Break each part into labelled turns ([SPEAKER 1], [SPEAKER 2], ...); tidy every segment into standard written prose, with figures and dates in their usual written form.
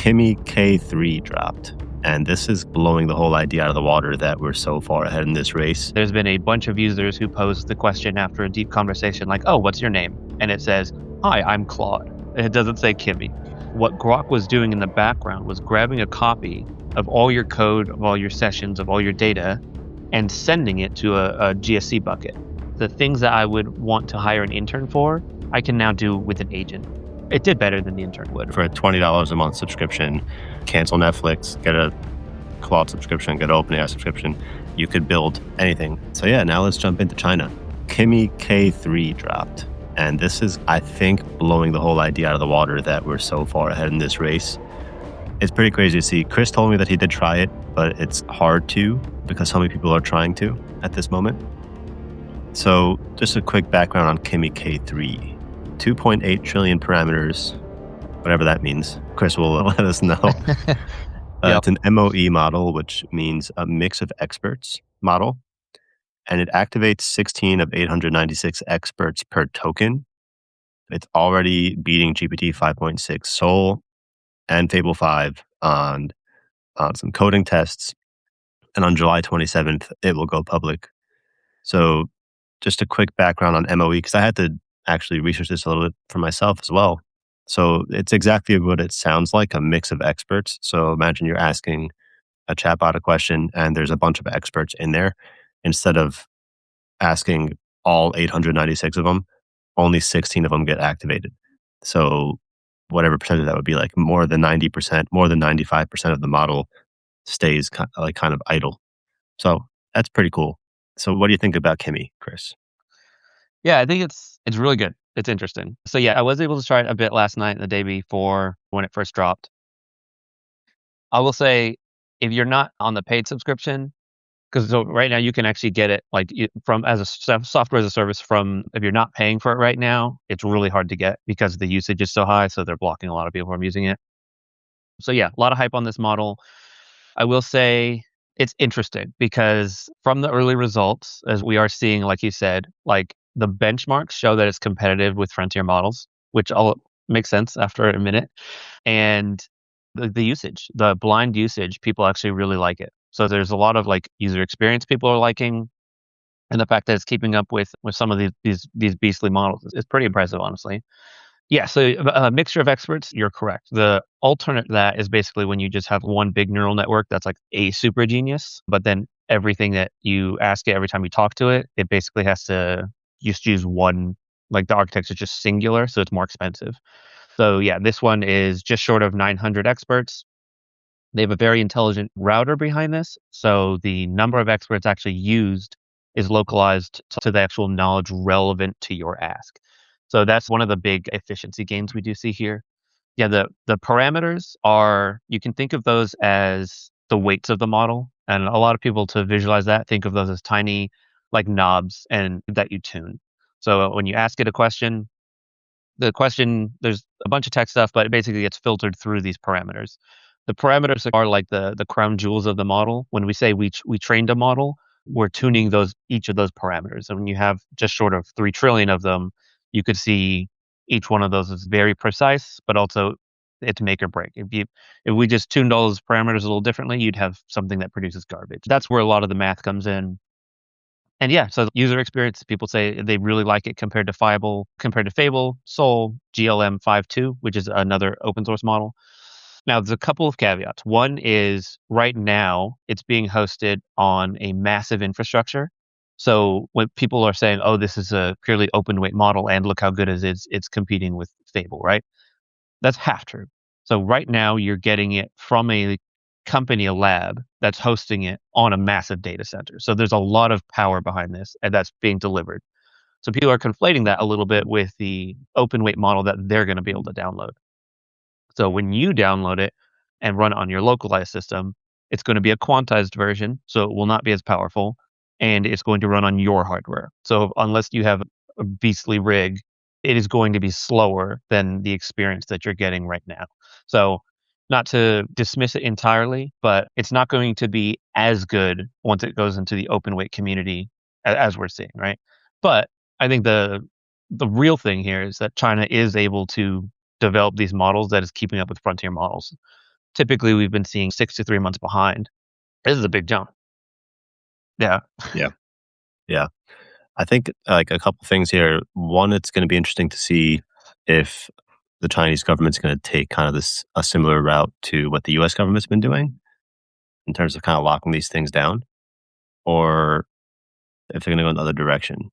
[SPEAKER 1] Kimi K3 dropped. And this is blowing the whole idea out of the water that we're so far ahead in this race.
[SPEAKER 2] There's been a bunch of users who posed the question after a deep conversation like, oh, what's your name? And it says, hi, I'm Claude. And it doesn't say Kimi. What Groq was doing in the background was grabbing a copy of all your code, of all your sessions, of all your data, and sending it to a GSC bucket. The things that I would want to hire an intern for, I can now do with an agent. It did better than the intern would.
[SPEAKER 1] For a $20 a month subscription, cancel Netflix, get a Claude subscription, get an OpenAI subscription, you could build anything. So yeah, now let's jump into China. Kimi K3 dropped. And this is, I think, blowing the whole idea out of the water that we're so far ahead in this race. It's pretty crazy to see. Chris told me that he did try it, but it's hard to because so many people are trying to at this moment. So just a quick background on Kimi K3. 2.8 trillion parameters, whatever that means. Chris will let us know.
[SPEAKER 2] Yep.
[SPEAKER 1] It's an MOE model, which means a mix of experts model. And it activates 16 of 896 experts per token. It's already beating GPT 5.6 Sol and Fable 5 on some coding tests. And on July 27th, it will go public. So just a quick background on MOE, because I had to actually research this a little bit for myself as well. So it's exactly what it sounds like, a mix of experts. So imagine you're asking a chatbot a question and there's a bunch of experts in there. Instead of asking all 896 of them, only 16 of them get activated. So whatever percentage that would be, like more than 90%, more than 95% of the model stays kind of idle. So that's pretty cool. So what do you think about Kimi, Chris?
[SPEAKER 2] Yeah, I think it's really good. It's interesting. So yeah, I was able to try it a bit last night and the day before when it first dropped. I will say, if you're not on the paid subscription, because so right now you can actually get it from as a software as a service from, if you're not paying for it right now, it's really hard to get because the usage is so high. So they're blocking a lot of people from using it. So yeah, a lot of hype on this model. I will say it's interesting because from the early results, as we are seeing, like you said, like the benchmarks show that it's competitive with frontier models, which all makes sense after a minute. And the usage, the blind usage, people actually really like it. So there's a lot of like user experience people are liking, and the fact that it's keeping up with some of these beastly models is pretty impressive, honestly. Yeah, so a mixture of experts, you're correct. The alternate to that is basically when you just have one big neural network that's like a super genius, but then everything that you ask it every time you talk to it, it basically has to just use one, like the architecture is just singular, so it's more expensive. So yeah, this one is just short of 900 experts. They have a very intelligent router behind this, so the number of experts actually used is localized to the actual knowledge relevant to your ask. So that's one of the big efficiency gains we do see here. Yeah, the parameters are, you can think of those as the weights of the model, and a lot of people, to visualize that, think of those as tiny like knobs and that you tune. So when you ask it a question, the question, there's a bunch of text stuff, but it basically gets filtered through these parameters. The parameters are like the crown jewels of the model. When we say we trained a model, we're tuning each of those parameters. And when you have just short of 3 trillion of them, you could see each one of those is very precise, but also it's make or break. If we just tuned all those parameters a little differently, you'd have something that produces garbage. That's where a lot of the math comes in. And yeah, so user experience, people say they really like it compared to Fable, Sol, GLM 5.2, which is another open source model. Now, there's a couple of caveats. One is right now it's being hosted on a massive infrastructure. So when people are saying, oh, this is a purely open weight model and look how good it is, it's competing with Fable, right? That's half true. So right now you're getting it from a company, a lab that's hosting it on a massive data center. So there's a lot of power behind this, and that's being delivered. So people are conflating that a little bit with the open weight model that they're going to be able to download. So when you download it and run it on your localized system, it's going to be a quantized version, so it will not be as powerful, and it's going to run on your hardware. So unless you have a beastly rig, it is going to be slower than the experience that you're getting right now. So not to dismiss it entirely, but it's not going to be as good once it goes into the open weight community as we're seeing, right? But I think the real thing here is that China is able to develop these models that is keeping up with frontier models. typically we've been seeing 6 to 3 months behind. This is a big jump. Yeah.
[SPEAKER 1] Yeah. Yeah. I think, like, a couple things here. One, it's gonna be interesting to see if the Chinese government's gonna take kind of this a similar route to what the US government's been doing in terms of kinda locking these things down, or if they're gonna go in the other direction.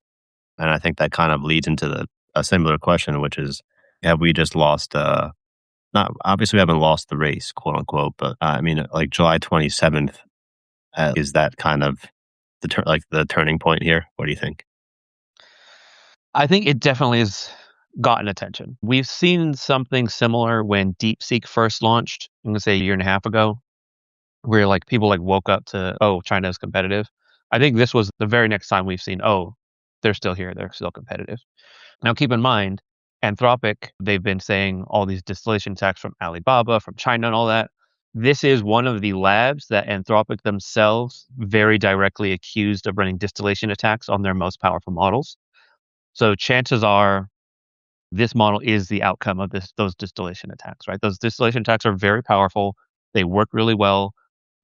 [SPEAKER 1] And I think that kind of leads into a similar question, which is, have we just lost, not obviously, we haven't lost the race, quote, unquote, but, I mean, like, July 27th, is that kind of the turning point here? What do you think?
[SPEAKER 2] I think it definitely has gotten attention. We've seen something similar when DeepSeek first launched, I'm gonna say a year and a half ago, where, like, people, like, woke up to, "Oh, China is competitive." I think this was the very next time we've seen, "Oh, they're still here, they're still competitive." Now keep in mind, Anthropic, they've been saying all these distillation attacks from Alibaba, from China and all that. This is one of the labs that Anthropic themselves very directly accused of running distillation attacks on their most powerful models. So chances are this model is the outcome of those distillation attacks, right? Those distillation attacks are very powerful. They work really well.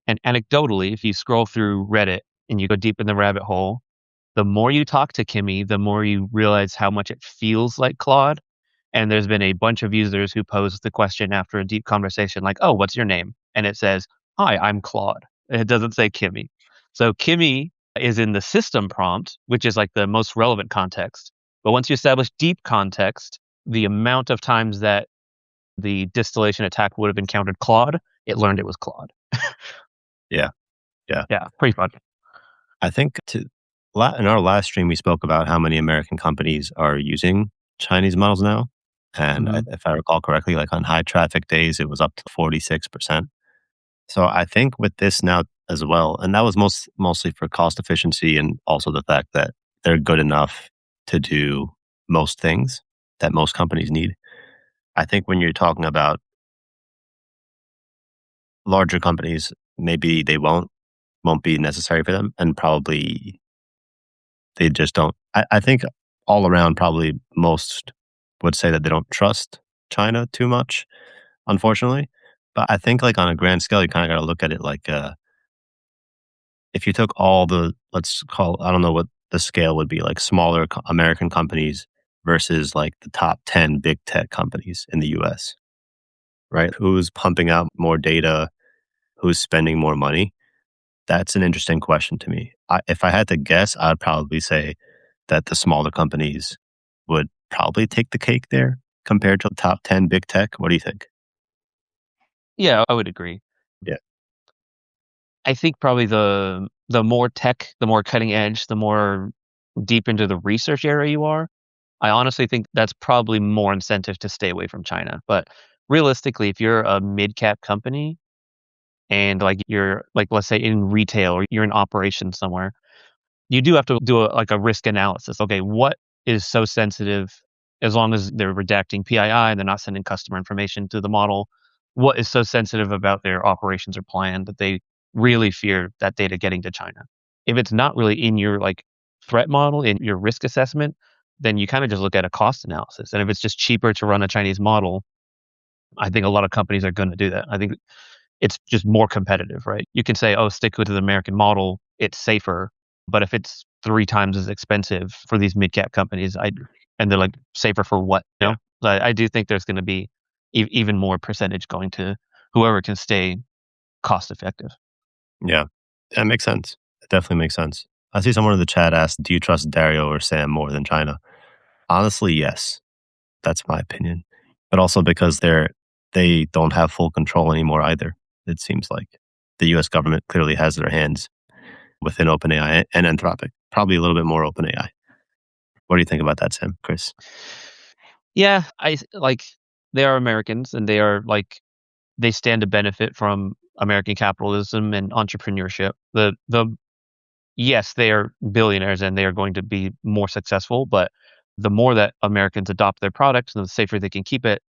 [SPEAKER 2] And anecdotally, if you scroll through Reddit and you go deep in the rabbit hole, the more you talk to Kimi, the more you realize how much it feels like Claude. And there's been a bunch of users who posed the question after a deep conversation, like, "Oh, what's your name?" And it says, "Hi, I'm Claude." And it doesn't say Kimi. So Kimi is in the system prompt, which is like the most relevant context. But once you establish deep context, the amount of times that the distillation attack would have encountered Claude, it learned it was Claude.
[SPEAKER 1] Yeah. Yeah.
[SPEAKER 2] Yeah, pretty fun.
[SPEAKER 1] I think in our last stream, we spoke about how many American companies are using Chinese models now. And
[SPEAKER 2] Mhm.
[SPEAKER 1] if I recall correctly, like on high traffic days, it was up to 46%. So I think with this now as well, and that was mostly for cost efficiency and also the fact that they're good enough to do most things that most companies need. I think when you're talking about larger companies, maybe they won't be necessary for them, and probably they just don't. I think all around, probably most would say that they don't trust China too much, unfortunately. But I think, like, on a grand scale, you kinda gotta look at it like, if you took all the, let's call, I don't know what the scale would be, like, smaller American companies versus, like, the top 10 big tech companies in the US, right? Who's pumping out more data? Who's spending more money? That's an interesting question to me. If I had to guess, I'd probably say that the smaller companies would probably take the cake there compared to the top 10 big tech. What do you think?
[SPEAKER 2] Yeah, I would agree.
[SPEAKER 1] Yeah.
[SPEAKER 2] I think probably the more tech, the more cutting edge, the more deep into the research area you are, I honestly think that's probably more incentive to stay away from China. But realistically, if you're a mid-cap company and, like, you're, like, let's say in retail or you're in operations somewhere, you do have to do a risk analysis. Okay, what is so sensitive, as long as they're redacting PII and they're not sending customer information to the model, what is so sensitive about their operations or plan that they really fear that data getting to China? If it's not really in your, like, threat model, in your risk assessment, then you kinda just look at a cost analysis, and if it's just cheaper to run a Chinese model, I think a lot of companies are gonna do that. I think it's just more competitive, right? You can say, "Oh, stick with the American model, it's safer." But if it's 3 times as expensive for these mid-cap companies, and they're like, "Safer for what?" You
[SPEAKER 1] Yeah.
[SPEAKER 2] know? I do think there's gonna be even more percentage going to whoever can stay cost effective.
[SPEAKER 1] Yeah. That makes sense. It definitely makes sense. I see someone in the chat asked, "Do you trust Dario or Sam more than China?" Honestly, yes. That's my opinion. But also because they don't have full control anymore either, it seems like. The US government clearly has their hands within OpenAI and Anthropic, probably a little bit more OpenAI. What do you think about that, Sam? Chris?
[SPEAKER 2] Yeah, like, they are Americans, and they are, like, they stand to benefit from American capitalism and entrepreneurship. Yes, they are billionaires and they are going to be more successful, but the more that Americans adopt their products and the safer they can keep it,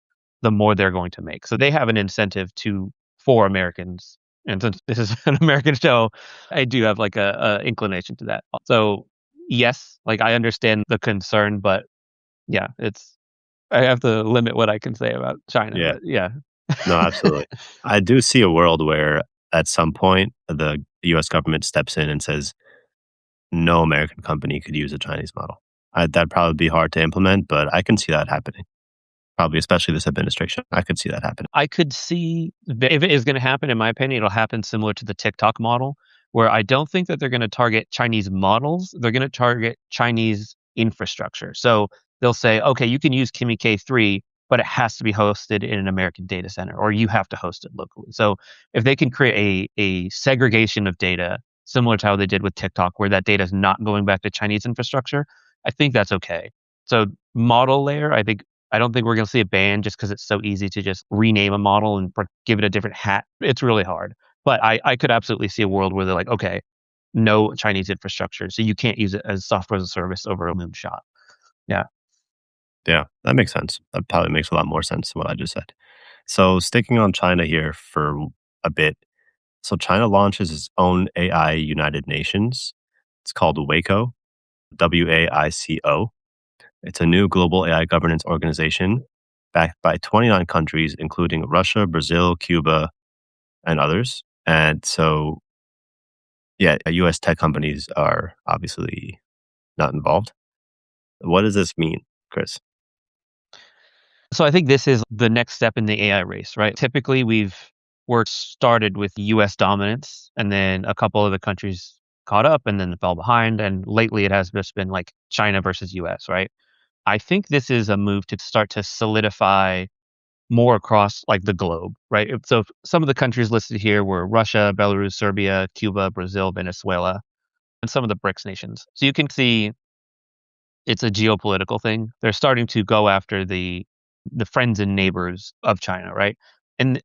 [SPEAKER 2] the more they're going to make. So they have an incentive to for Americans. And since this is an American show, I do have, like, a inclination to that. So yes, like, I understand the concern, but yeah, it's I have to limit what I can say about China.
[SPEAKER 1] Yeah.
[SPEAKER 2] But yeah.
[SPEAKER 1] No, absolutely. I do see a world where at some point the US government steps in and says no American company could use a Chinese model. That'd probably be hard to implement, but I can see that happening. Probably, especially this administration. I could see that happening.
[SPEAKER 2] I could see if it is gonna happen, in my opinion, it'll happen similar to the TikTok model, where I don't think that they're gonna target Chinese models, they're gonna target Chinese infrastructure. So, they'll say, "Okay, you can use Kimi K3, but it has to be hosted in an American data center, or you have to host it locally." So, if they can create a segregation of data similar to how they did with TikTok, where that data is not going back to Chinese infrastructure, I think that's okay. So, model layer, I don't think we're gonna see a ban just because it's so easy to just rename a model and give it a different hat. It's really hard. But I could absolutely see a world where they're like, "Okay, no Chinese infrastructure, so you can't use it as software as a service over a moonshot." Yeah.
[SPEAKER 1] Yeah, that makes sense. That probably makes a lot more sense than what I just said. So, sticking on China here for a bit. So, China launches its own AI United Nations. It's called WAICO, WAICO. It's a new global AI governance organization backed by 29 countries, including Russia, Brazil, Cuba, and others. And so, yeah, US tech companies are obviously not involved. What does this mean, Chris?
[SPEAKER 2] So I think this is the next step in the AI race, right? Typically, we're started with US dominance, and then a couple other countries caught up and then fell behind, and lately it has just been like China versus US, right? I think this is a move to start to solidify more across like the globe, right? So some of the countries listed here were Russia, Belarus, Serbia, Cuba, Brazil, Venezuela, and some of the BRICS nations. So you can see it's a geopolitical thing. They're starting to go after the friends and neighbors of China, right? And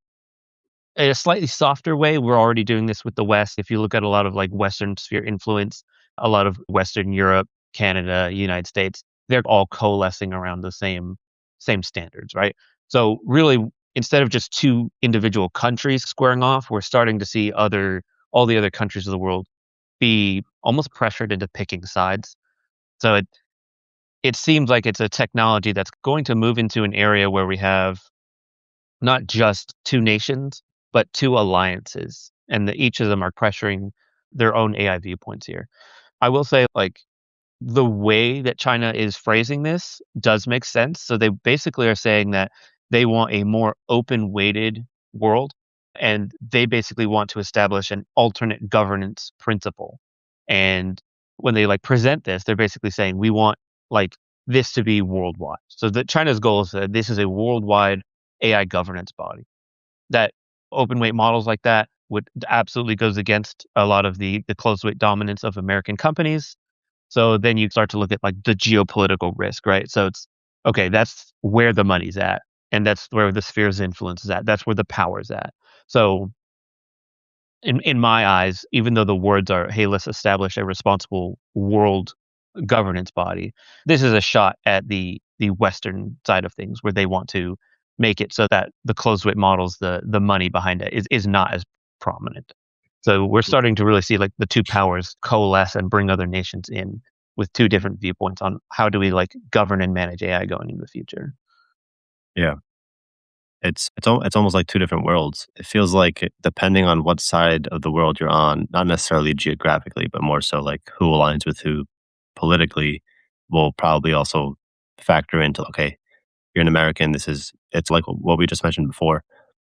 [SPEAKER 2] in a slightly softer way, we're already doing this with the West. If you look at a lot of like Western sphere influence, a lot of Western Europe, Canada, United States, they're all coalescing around the same standards, right? So really, instead of just two individual countries squaring off, we're starting to see all the other countries of the world be almost pressured into picking sides. So it seems like it's a technology that's going to move into an area where we have not just two nations, but two alliances, and that each of them are pressuring their own AI viewpoints here. I will say, like, the way that China is phrasing this does make sense. So they basically are saying that they want a more open weighted world, and they basically want to establish an alternate governance principle. And when they like present this, they're basically saying we want like this to be worldwide. So that China's goal is that this is a worldwide AI governance body. That open weight models like that would absolutely goes against a lot of the closed weight dominance of American companies. So then you start to look at like the geopolitical risk, right? So it's okay, that's where the money's at, and that's where the sphere's influence is at. That's where the power's at. So in my eyes, even though the words are, "Hey, let's establish a responsible world governance body," this is a shot at the Western side of things where they want to make it so that the closed weight models, the money behind it is not as prominent. So we're starting to really see like the two powers coalesce and bring other nations in with two different viewpoints on how do we like govern and manage AI going into the future.
[SPEAKER 1] Yeah. It's almost like 2 different worlds. It feels like depending on what side of the world you're on, not necessarily geographically, but more so like who aligns with who politically will probably also factor into, okay, you're an American, it's like what we just mentioned before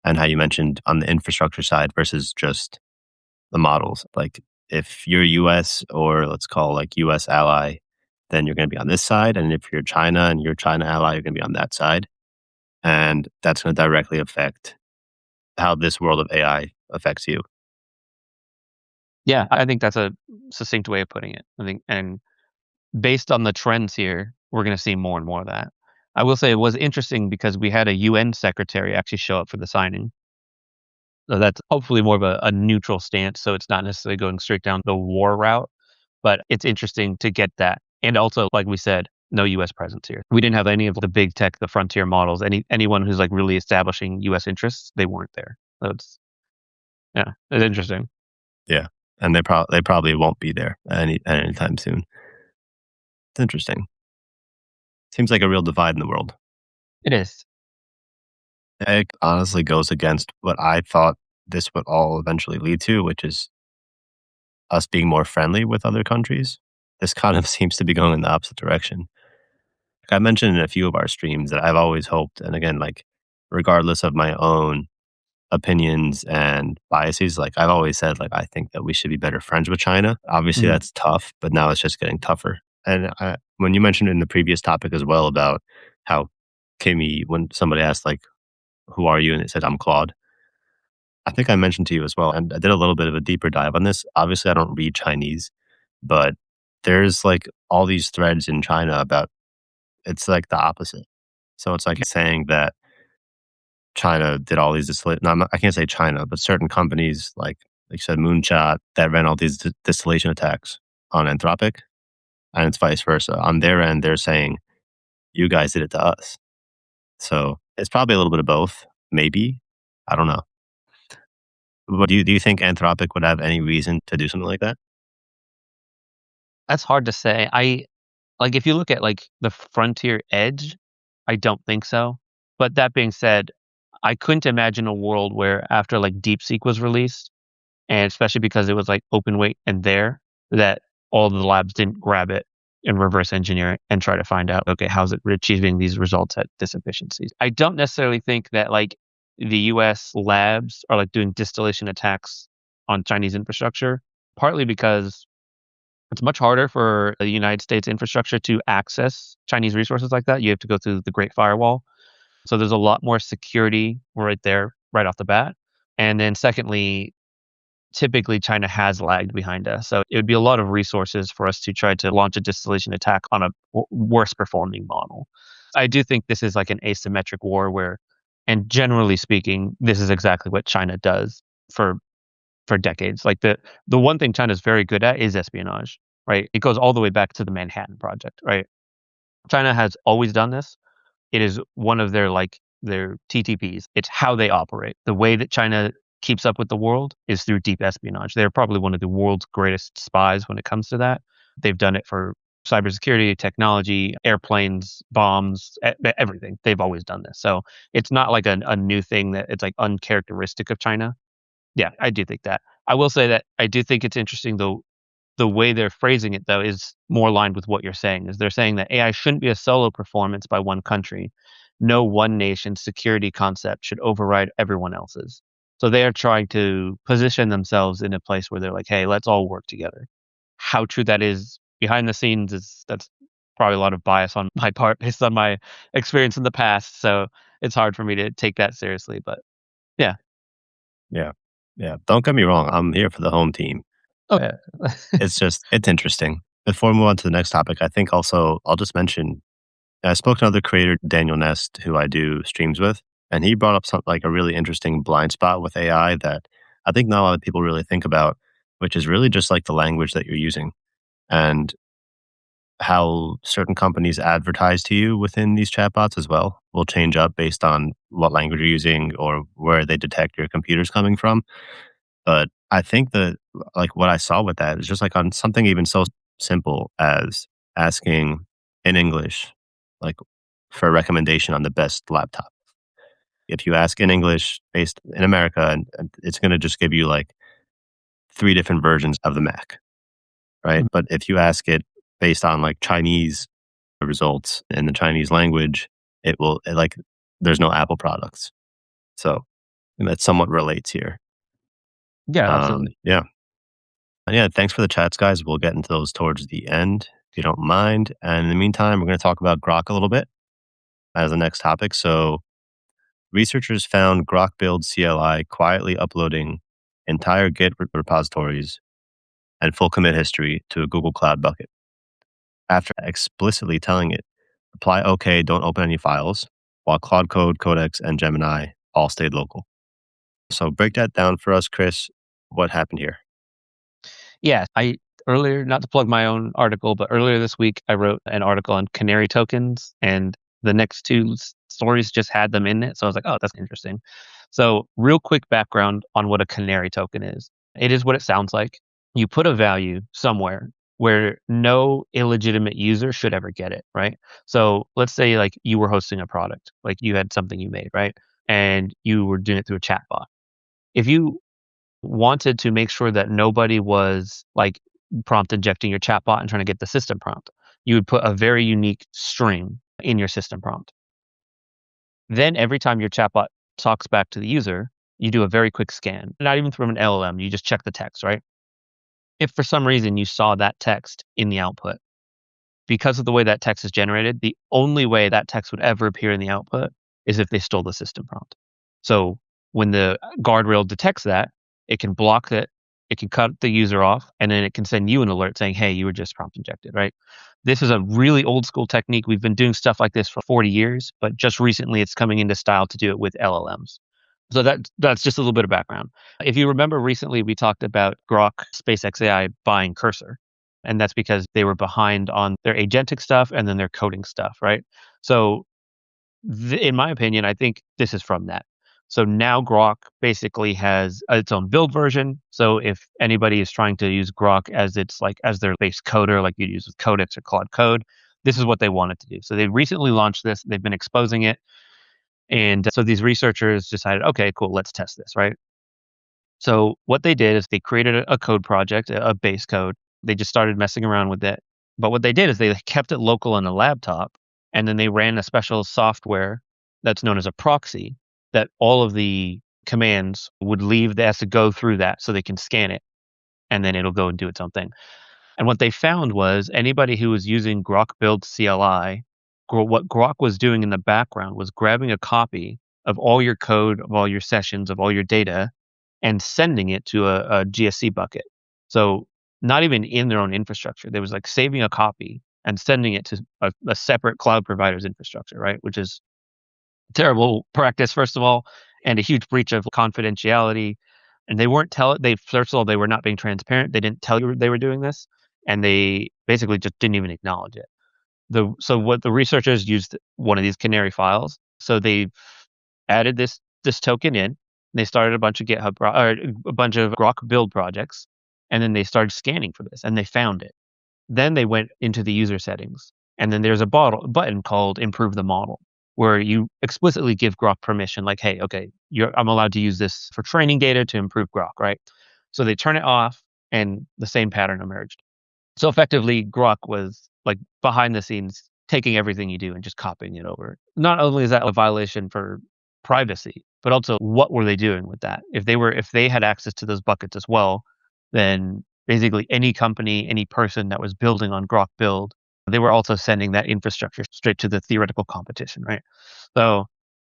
[SPEAKER 1] and how you mentioned on the infrastructure side versus just the models. Like if you're US or let's call like US ally, then you're gonna be on this side, and if you're China and you're China ally, you're gonna be on that side, and that's gonna directly affect how this world of AI affects you.
[SPEAKER 2] Yeah, I think that's a succinct way of putting it. I think, and based on the trends here, we're going to see more and more of that. I will say it was interesting because we had a UN secretary actually show up for the signing. So that's hopefully more of a neutral stance. So it's not necessarily going straight down the war route, but it's interesting to get that. And also, like we said, no US presence here. We didn't have any of the big tech, the frontier models, anyone who's like really establishing US interests, they weren't there. So yeah, it's interesting.
[SPEAKER 1] Yeah, and they probably won't be there anytime soon. It's interesting. Seems like a real divide in the world.
[SPEAKER 2] It is.
[SPEAKER 1] It honestly goes against what I thought this would all eventually lead to, which is us being more friendly with other countries. This kind of seems to be going in the opposite direction. Like I mentioned in a few of our streams that I've always hoped, and again, like regardless of my own opinions and biases, like I've always said, like I think that we should be better friends with China. Obviously,
[SPEAKER 2] Mhm.
[SPEAKER 1] that's tough, but now it's just getting tougher. And when you mentioned in the previous topic as well about how Kimmy, when somebody asked like, "Who are you?" and it said, "I'm Claude." I think I mentioned to you as well, and I did a little bit of a deeper dive on this. Obviously, I don't read Chinese, but there's like all these threads in China about it's like the opposite. So it's like saying that China did all these no, I can't say China, but certain companies like you said, Moonshot that ran all these distillation attacks on Anthropic, and it's vice versa. On their end, they're saying you guys did it to us. So it's probably a little bit of both, maybe. I don't know. But do you think Anthropic would have any reason to do something like that?
[SPEAKER 2] That's hard to say. Like, if you look at, like, the frontier edge, I don't think so. But that being said, I couldn't imagine a world where after, like, DeepSeek was released, and especially because it was, like, open weight and there, that all the labs didn't grab it and reverse engineer it and try to find out, okay, how's it achieving these results at this efficiencies? I don't necessarily think that, like, the US labs are, like, doing distillation attacks on Chinese infrastructure, partly because it's much harder for the United States infrastructure to access Chinese resources like that. You have to go through the Great Firewall. So there's a lot more security right there, right off the bat. And then secondly, typically China has lagged behind us. So it would be a lot of resources for us to try to launch a distillation attack on a worse performing model. I do think this is like an asymmetric war where, and generally speaking, this is exactly what China does for decades. Like the one thing China's very good at is espionage, right? It goes all the way back to the Manhattan Project, right? China has always done this. It is one of their like their TTPs. It's how they operate. The way that China keeps up with the world is through deep espionage. They're probably one of the world's greatest spies when it comes to that. They've done it for cybersecurity, technology, airplanes, bombs, everything. They've always done this. So it's not like a new thing that it's like uncharacteristic of China. Yeah, I do think that. I will say that I do think it's interesting though the way they're phrasing it though is more aligned with what you're saying. Is they're saying that AI shouldn't be a solo performance by one country. No one nation's security concept should override everyone else's. So they are trying to position themselves in a place where they're like, "Hey, let's all work together." How true that is behind the scenes is that's probably a lot of bias on my part based on my experience in the past. So it's hard for me to take that seriously. But yeah.
[SPEAKER 1] Yeah. Yeah. Don't get me wrong. I'm here for the home team.
[SPEAKER 2] Oh yeah.
[SPEAKER 1] It's just, it's interesting. Before we move on to the next topic, I think also I'll just mention I spoke to another creator, Daniel Nest, who I do streams with, and he brought up something like a really interesting blind spot with AI that I think not a lot of people really think about, which is really just like the language that you're using and how certain companies advertise to you within these chatbots as well will change up based on what language you're using or where they detect your computer's coming from. But I think that like what I saw with that is just like on something even so simple as asking in English, like for a recommendation on the best laptop. If you ask in English based in America, and it's going to just give you like three different versions of the Mac, right?
[SPEAKER 2] Mhm.
[SPEAKER 1] But if you ask it based on like Chinese results in the Chinese language, like there's no Apple products. So and that somewhat relates here.
[SPEAKER 2] Yeah, absolutely.
[SPEAKER 1] Yeah. Yeah, thanks for the chats, guys. We'll get into those towards the end, if you don't mind. And in the meantime, we're going to talk about Grok a little bit as the next topic. So, researchers found Groq Build CLI quietly uploading entire Git repositories and full commit history to a Google Cloud bucket. After explicitly telling it, apply OK, don't open any files, while Claude Code, Codex, and Gemini all stayed local. So, break that down for us, Chris. What happened here?
[SPEAKER 2] Yeah, I earlier not to plug my own article, but earlier this week I wrote an article on canary tokens, and the next two stories just had them in it. So I was like, oh, that's interesting. So, real quick background on what a canary token is. It is what it sounds like. You put a value somewhere where no illegitimate user should ever get it, right? So let's say like you were hosting a product, like you had something you made, right? and you were doing it through a chatbot. If you wanted to make sure that nobody was like prompt injecting your chatbot and trying to get the system prompt, you would put a very unique string in your system prompt. Then every time your chatbot talks back to the user, you do a very quick scan, not even from an LLM, you just check the text, right? If for some reason you saw that text in the output, because of the way that text is generated, the only way that text would ever appear in the output is if they stole the system prompt. So when the guardrail detects that, it can block it, it can cut the user off, and then it can send you an alert saying, hey, you were just prompt injected, right? This is a really old school technique. We've been doing stuff like this for 40 years, but just recently it's coming into style to do it with LLMs. So that's just a little bit of background. If you remember recently, we talked about Groq SpaceX AI buying Cursor, and that's because they were behind on their agentic stuff and then their coding stuff, right? So, in my opinion, I think this is from that. So now Groq basically has its own build version. So if anybody is trying to use Groq as its like as their base coder, like you'd use with Codex or Claude Code, this is what they wanted to do. So they recently launched this. They've been exposing it, and so these researchers decided, okay, cool, let's test this, right? So what they did is they created a code project, a base code. They just started messing around with it. But what they did is they kept it local on a laptop, and then they ran a special software that's known as a proxy that all of the commands would leave. They has to go through that so they can scan it, and then it'll go and do its own thing. And what they found was anybody who was using Groq Build CLI, what Groq was doing in the background was grabbing a copy of all your code, of all your sessions, of all your data, and sending it to a GSC bucket. So not even in their own infrastructure. They was like saving a copy and sending it to a separate cloud provider's infrastructure, right? Which is terrible practice, first of all, and a huge breach of confidentiality. And they weren't they first of all, they were not being transparent. They didn't tell you they were doing this, and they basically just didn't even acknowledge it. So what the researchers used one of these canary files. So they added this token in. They started a bunch of or a bunch of Groq build projects, and then they started scanning for this, and they found it. Then they went into the user settings, and then there's a button called "Improve the model," where you explicitly give Groq permission, like, "Hey, okay, I'm allowed to use this for training data to improve Groq," right? So they turn it off, and the same pattern emerged. So effectively, Groq was like behind the scenes taking everything you do and just copying it over. Not only is that a violation for privacy, but also what were they doing with that? If they had access to those buckets as well, then basically any company, any person that was building on Groq Build, they were also sending that infrastructure straight to the theoretical competition, right? So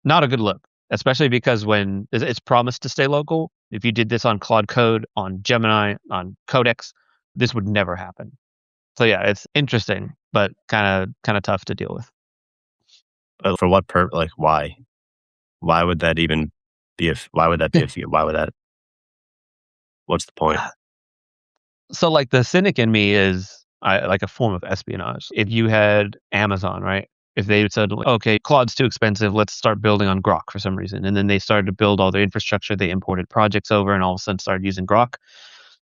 [SPEAKER 2] not a good look, especially because when it's promised to stay local, if you did this on Claude Code, on Gemini, on Codex, this would never happen. So yeah, it's interesting, but kinda tough to deal with.
[SPEAKER 1] For what like, why? Why would that even why would that be a fear? Why would that what's the point?
[SPEAKER 2] So, like, the cynic in me is like a form of espionage. If you had Amazon, right? If they said, like, "Okay, Claude's too expensive, let's start building on Groq for some reason," and then they started to build all their infrastructure, they imported projects over, and all of a sudden started using Groq.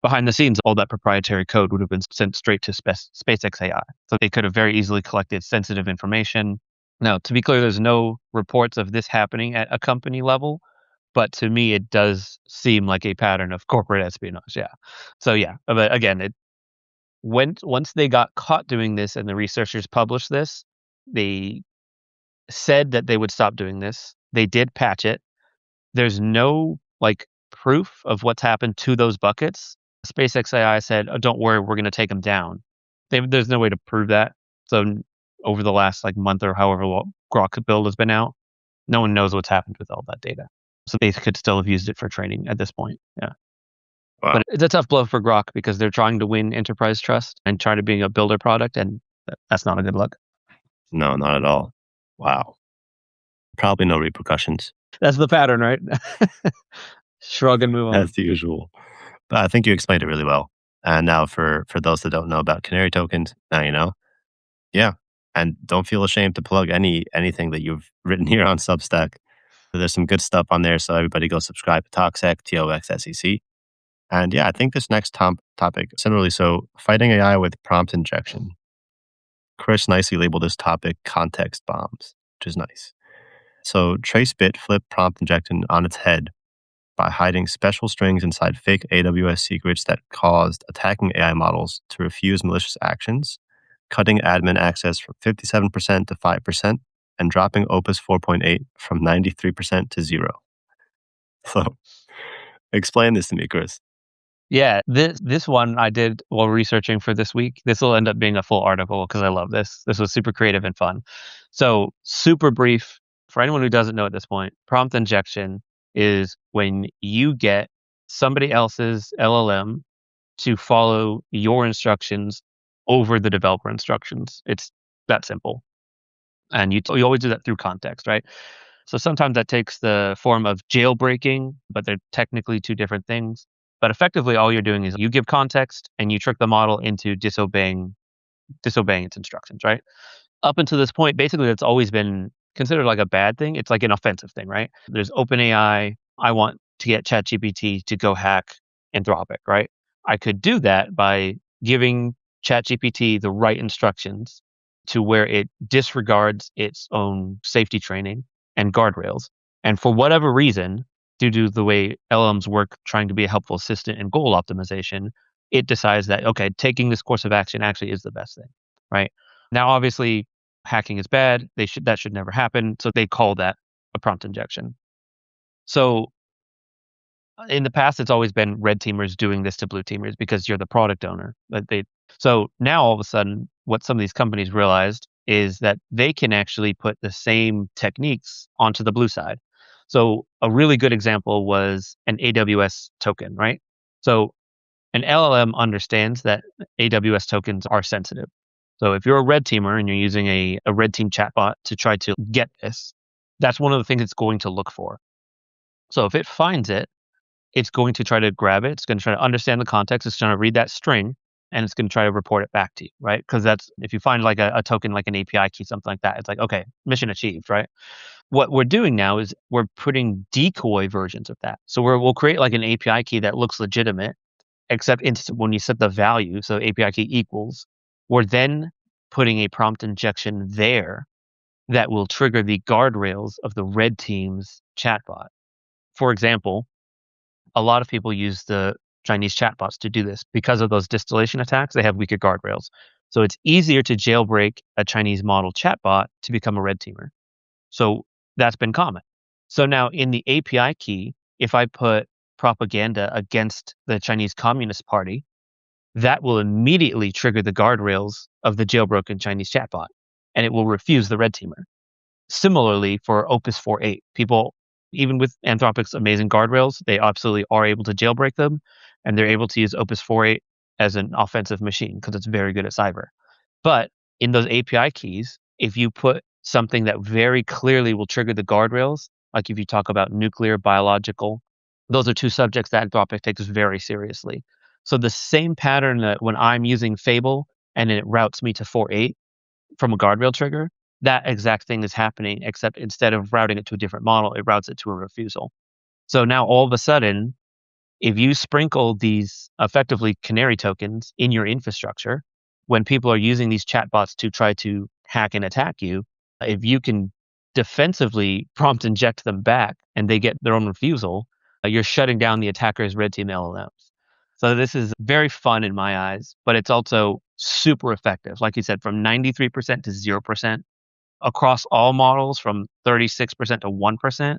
[SPEAKER 2] Behind the scenes, all that proprietary code would have been sent straight to SpaceX AI. So they could have very easily collected sensitive information. Now, to be clear, there's no reports of this happening at a company level, but to me, it does seem like a pattern of corporate espionage. Yeah. So yeah, but again, it once they got caught doing this and the researchers published this, they said that they would stop doing this. They did patch it. There's no, like, proof of what's happened to those buckets. SpaceX AI said, "Oh, don't worry, we're gonna take them down." There's no way to prove that. So, over the last, like, month or however long Groq Build has been out, no one knows what's happened with all that data. So they could still have used it for training at this point, yeah.
[SPEAKER 1] Wow.
[SPEAKER 2] But it's a tough blow for Groq because they're trying to win enterprise trust and try to be a builder product, and that's not a good look.
[SPEAKER 1] No, not at all. Wow. Probably no repercussions.
[SPEAKER 2] That's the pattern, right? Shrug and move
[SPEAKER 1] As
[SPEAKER 2] on.
[SPEAKER 1] the usual. But I think you explained it really well. And now for those that don't know about canary tokens, now you know. Yeah. And don't feel ashamed to plug anything that you've written here on Substack. There's some good stuff on there, so everybody go subscribe to ToxSec, TOXSEC. And yeah, I think this next topic, similarly, so fighting AI with prompt injection. Chris nicely labeled this topic context bombs, which is nice. So Tracebit flipped prompt injecting on its head by hiding special strings inside fake AWS secrets that caused attacking AI models to refuse malicious actions, cutting admin access from 57% to 5%, and dropping Opus 4.8 from 93% to 0. So explain this to me, Chris.
[SPEAKER 2] Yeah, this one I did while researching for this week. This will end up being a full article because I love this. This was super creative and fun. So, super brief for anyone who doesn't know at this point, prompt injection is when you get somebody else's LLM to follow your instructions over the developer instructions. It's that simple. And you always do that through context, right? So sometimes that takes the form of jailbreaking, but they're technically two different things. But effectively, all you're doing is you give context and you trick the model into disobeying its instructions, right? Up until this point, basically, that's always been considered like a bad thing. It's like an offensive thing, right? There's OpenAI. I want to get ChatGPT to go hack Anthropic, right? I could do that by giving ChatGPT the right instructions to where it disregards its own safety training and guardrails. And for whatever reason, due to the way LMs work trying to be a helpful assistant in goal optimization, it decides that, okay, taking this course of action actually is the best thing, right? Now, obviously, hacking is bad. That should never happen. So they call that a prompt injection. So in the past, it's always been red teamers doing this to blue teamers because you're the product owner. So now all of a sudden, what some of these companies realized is that they can actually put the same techniques onto the blue side. So a really good example was an AWS token, right? So an LLM understands that AWS tokens are sensitive. So if you're a red teamer and you're using a red team chatbot to try to get this, that's one of the things it's going to look for. So if it finds it, it's going to try to grab it. It's going to try to understand the context. It's going to read that string and it's going to try to report it back to you, right? Because that's if you find like a token, like an API key, something like that, it's like, okay, mission achieved, right? What we're doing now is we're putting decoy versions of that. So we'll create like an API key that looks legitimate, except when you set the value, so API key equals, we're then putting a prompt injection there that will trigger the guardrails of the red team's chatbot. For example, a lot of people use the Chinese chatbots to do this because of those distillation attacks. They have weaker guardrails. So it's easier to jailbreak a Chinese model chatbot to become a red teamer. So that's been common. So now in the API key, if I put propaganda against the Chinese Communist Party, that will immediately trigger the guardrails of the jailbroken Chinese chatbot, and it will refuse the red teamer. Similarly, for Opus 4.8, people, even with Anthropic's amazing guardrails, they absolutely are able to jailbreak them, and they're able to use Opus 4.8 as an offensive machine because it's very good at cyber. But in those API keys, if you put something that very clearly will trigger the guardrails, like if you talk about nuclear, biological, those are two subjects that Anthropic takes very seriously. So the same pattern that when I'm using Fable and it routes me to 4.8 from a guardrail trigger, that exact thing is happening, except instead of routing it to a different model, it routes it to a refusal. So now all of a sudden, if you sprinkle these effectively canary tokens in your infrastructure, when people are using these chatbots to try to hack and attack you, if you can defensively prompt inject them back and they get their own refusal, you're shutting down the attacker's red team LLMs. So this is very fun in my eyes, but it's also super effective. Like you said, from 93% to 0% across all models, from 36% to 1%.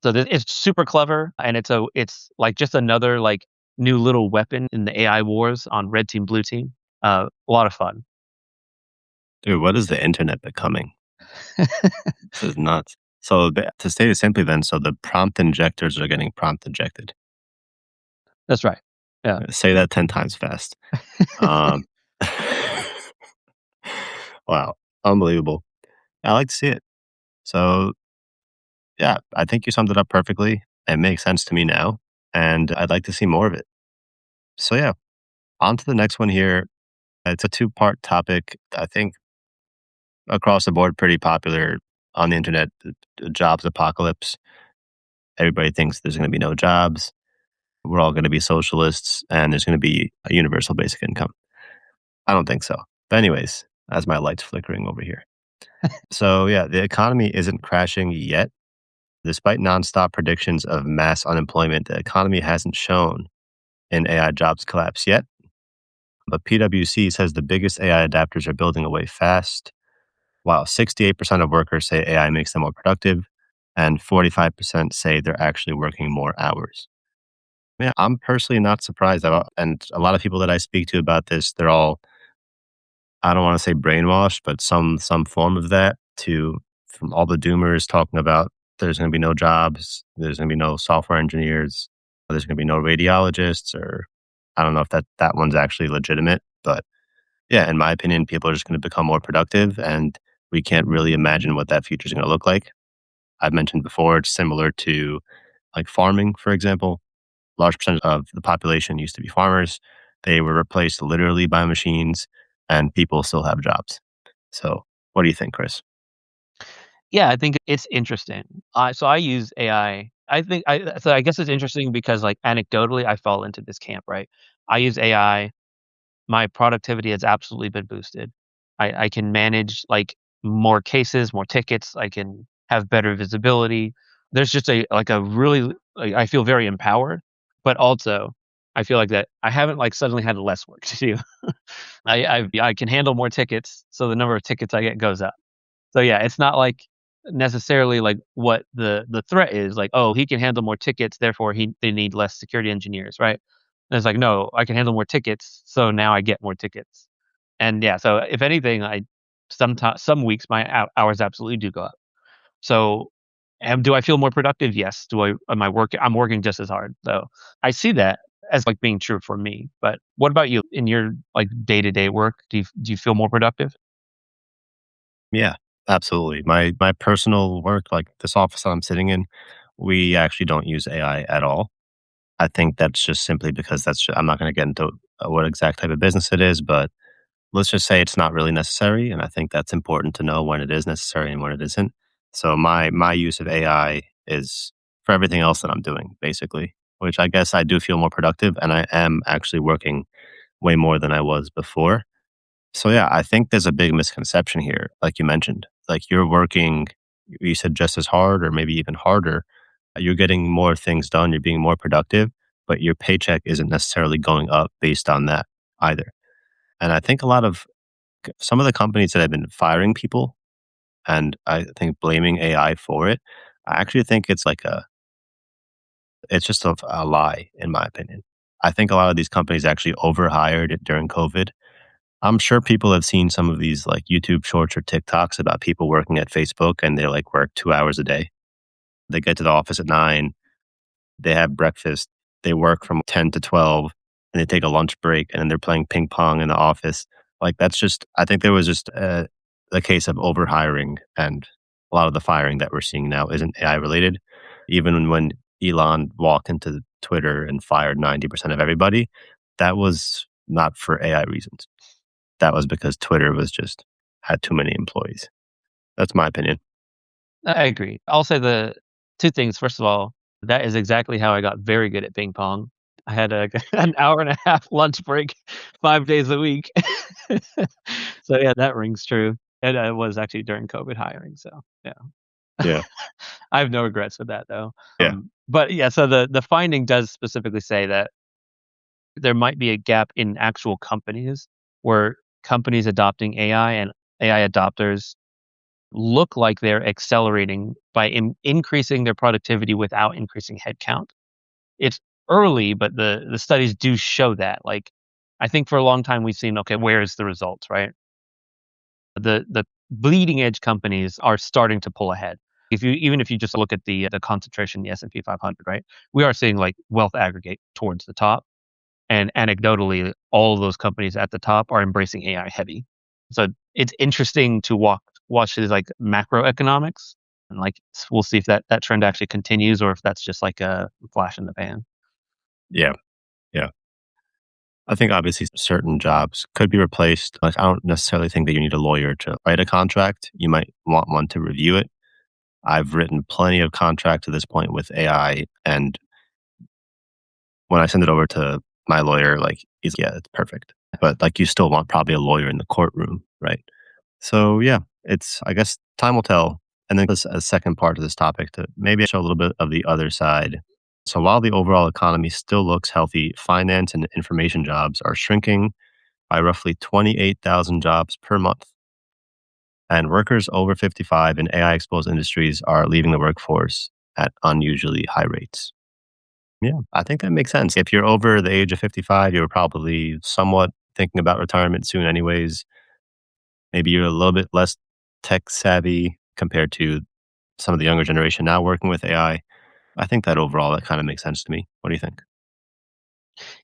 [SPEAKER 2] So it's super clever, and it's like just another like new little weapon in the AI wars on red team, blue team. A lot of fun.
[SPEAKER 1] Dude, what is the internet becoming? This is nuts. So to state it simply, then, so the prompt injectors are getting prompt injected.
[SPEAKER 2] That's right. Yeah,
[SPEAKER 1] Say that 10 times fast. Um, wow, unbelievable. I like to see it. So yeah, I think you summed it up perfectly. It makes sense to me now, and I'd like to see more of it. So yeah, on to the next one here. It's a two-part topic. I think across the board, pretty popular on the internet. The jobs apocalypse. Everybody thinks there's going to be no jobs. We're all going to be socialists, and there's going to be a universal basic income. I don't think so. But anyways, as my light's flickering over here. So yeah, the economy isn't crashing yet, Despite nonstop predictions of mass unemployment, the economy hasn't shown an AI jobs collapse yet. But PwC says the biggest AI adapters are building away fast, while 68% of workers say AI makes them more productive, and 45% say they're actually working more hours. Yeah, I'm personally not surprised at all. And a lot of people that I speak to about this, they're all, I don't want to say brainwashed, but some form of that to from all the doomers talking about there's going to be no jobs, there's going to be no software engineers, there's going to be no radiologists, or I don't know if that one's actually legitimate, but yeah, in my opinion, people are just going to become more productive, and we can't really imagine what that future is going to look like. I've mentioned before, it's similar to like farming, for example. Large percentage of the population used to be farmers. They were replaced literally by machines, and people still have jobs. So, what do you think, Chris?
[SPEAKER 2] Yeah, I think it's interesting. So I use AI. I guess it's interesting because, like, anecdotally, I fall into this camp, right? I use AI. My productivity has absolutely been boosted. I can manage, like, more cases, more tickets. I can have better visibility. There's just a really, like, I feel very empowered, but also I feel like that I haven't, like, suddenly had less work to do. I can handle more tickets, so the number of tickets I get goes up. So, yeah, it's not like necessarily like what the threat is, like, "Oh, he can handle more tickets, therefore they need less security engineers," right? And it's like, "No, I can handle more tickets, so now I get more tickets." And, yeah, so if anything, I some weeks my hours absolutely do go up. So, do I feel more productive? Yes. I'm working just as hard. So, I see that as, like, being true for me. But what about you in your, like, day-to-day work? Do you feel more productive?
[SPEAKER 1] Yeah, absolutely. My personal work, like this office that I'm sitting in, we actually don't use AI at all. I think that's just simply because I'm not going to get into what exact type of business it is, but let's just say it's not really necessary, and I think that's important to know when it is necessary and when it isn't. So my use of AI is for everything else that I'm doing, basically, which I guess I do feel more productive, and I am actually working way more than I was before. So yeah, I think there's a big misconception here, like you mentioned. Like you're working, you said just as hard or maybe even harder. You're getting more things done, you're being more productive, but your paycheck isn't necessarily going up based on that either. And I think some of the companies that have been firing people, and I think blaming AI for it, I actually think it's just a lie, in my opinion. I think a lot of these companies actually overhired it during COVID. I'm sure people have seen some of these like YouTube shorts or TikToks about people working at Facebook and they like work 2 hours a day. They get to the office at 9, they have breakfast, they work from 10 to 12, and they take a lunch break, and then they're playing ping pong in the office. Like, that's just I think there was just a case of overhiring, and a lot of the firing that we're seeing now isn't AI related. Even when Elon walked into Twitter and fired 90% of everybody, that was not for AI reasons. That was because Twitter was just had too many employees. That's my opinion.
[SPEAKER 2] I agree. I'll say the 2 things. First of all, that is exactly how I got very good at ping pong. I had an hour and a half lunch break 5 days a week. So, yeah, that rings true. And it was actually during COVID hiring, so, yeah.
[SPEAKER 1] Yeah.
[SPEAKER 2] I have no regrets with that, though.
[SPEAKER 1] Yeah.
[SPEAKER 2] But, yeah, so the finding does specifically say that there might be a gap in actual companies where companies adopting AI and AI adopters look like they're accelerating by increasing their productivity without increasing headcount. It's early, but the studies do show that. Like, I think for a long time we've seen, okay, where is the results, right? The bleeding edge companies are starting to pull ahead. If you just look at the concentration in the S&P 500, right? We are seeing like wealth aggregate towards the top, and anecdotally, all of those companies at the top are embracing AI heavy. So it's interesting to watch these like macroeconomics, and like we'll see if that trend actually continues or if that's just like a flash in the pan.
[SPEAKER 1] Yeah. Yeah. I think obviously certain jobs could be replaced. Like, I don't necessarily think that you need a lawyer to write a contract. You might want one to review it. I've written plenty of contracts to this point with AI, and when I send it over to my lawyer, like he's yeah, it's perfect. But like you still want probably a lawyer in the courtroom, right? So yeah, it's I guess time will tell. And then a second part of this topic to maybe show a little bit of the other side. So while the overall economy still looks healthy, finance and information jobs are shrinking by roughly 28,000 jobs per month. And workers over 55 in AI exposed industries are leaving the workforce at unusually high rates. Yeah, I think that makes sense. If you're over the age of 55, you're probably somewhat thinking about retirement soon, anyways. Maybe you're a little bit less tech savvy compared to some of the younger generation now working with AI. I think that overall, that kind of makes sense to me. What do you think?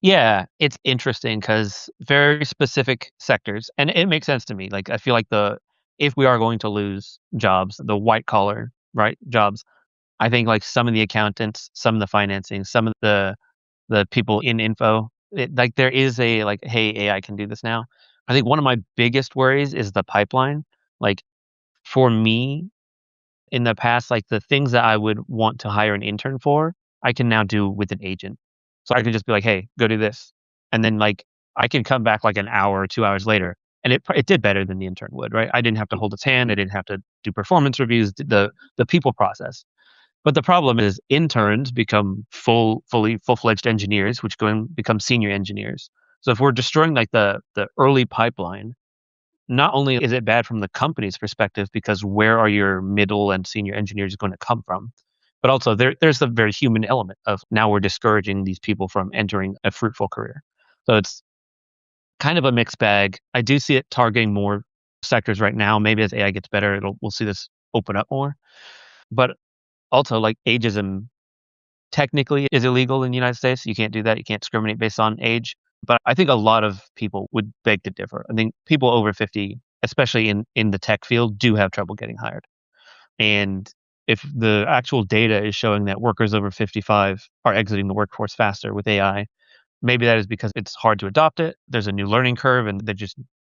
[SPEAKER 2] Yeah, it's interesting because very specific sectors, and it makes sense to me. Like, I feel like the if we are going to lose jobs, the white collar, right, jobs, I think like some of the accountants, some of the financing, some of the people in info, like there is a like, hey, AI can do this now. I think one of my biggest worries is the pipeline. Like for me, in the past, like, the things that I would want to hire an intern for, I can now do with an agent. So I can just be like, "Hey, go do this." And then, like, I can come back, like, an hour or 2 hours later, and it did better than the intern would, right? I didn't have to hold its hand, I didn't have to do performance reviews, the people process. But the problem is interns become full-fledged engineers, which go and become senior engineers. So if we're destroying, like, the early pipeline, not only is it bad from the company's perspective because where are your middle and senior engineers going to come from, but also there's the very human element of now we're discouraging these people from entering a fruitful career. So it's kind of a mixed bag. I do see it targeting more sectors right now. Maybe as AI gets better, we'll see this open up more. But also like ageism technically is illegal in the United States. You can't do that. You can't discriminate based on age. But I think a lot of people would beg to differ. I think people over 50, especially in the tech field, do have trouble getting hired. And if the actual data is showing that workers over 55 are exiting the workforce faster with AI, maybe that is because it's hard to adopt it. There's a new learning curve and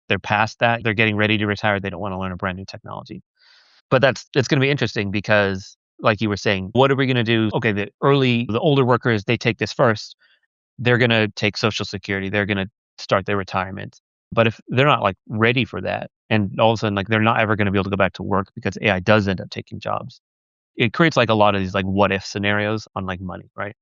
[SPEAKER 2] they're past that. They're getting ready to retire. They don't want to learn a brand new technology. But it's gonna be interesting because, like you were saying, what are we gonna do? Okay, the older workers, they take this first. They're gonna take Social Security. They're gonna start their retirement. But if they're not, like, ready for that, and all of a sudden, like, they're not ever gonna be able to go back to work because AI does end up taking jobs, it creates, like, a lot of these, like, what if scenarios on, like, money, right?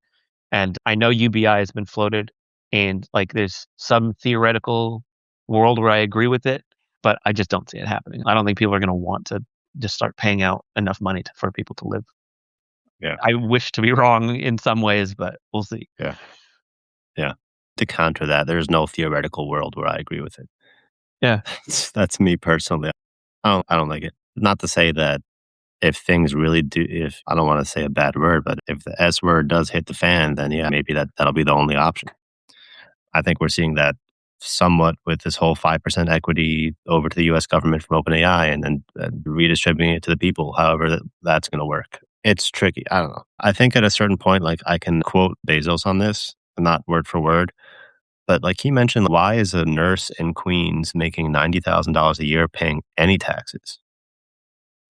[SPEAKER 2] And I know UBI has been floated, and, like, there's some theoretical world where I agree with it, but I just don't see it happening. I don't think people are gonna want to just start paying out enough money for people to live.
[SPEAKER 1] Yeah.
[SPEAKER 2] I wish to be wrong in some ways, but we'll see.
[SPEAKER 1] Yeah. Yeah. To counter that, there's no theoretical world where I agree with it.
[SPEAKER 2] Yeah,
[SPEAKER 1] That's me personally. I don't like it. Not to say that if things really do if I don't wanna say a bad word, but if the S word does hit the fan, then yeah, maybe that'll be the only option. I think we're seeing that somewhat with this whole 5% equity over to the US government from OpenAI and then redistributing it to the people, however that's gonna work. It's tricky. I don't know. I think at a certain point, like, I can quote Bezos on this, not word for word, but, like, he mentioned, why is a nurse in Queens making $90,000 a year paying any taxes,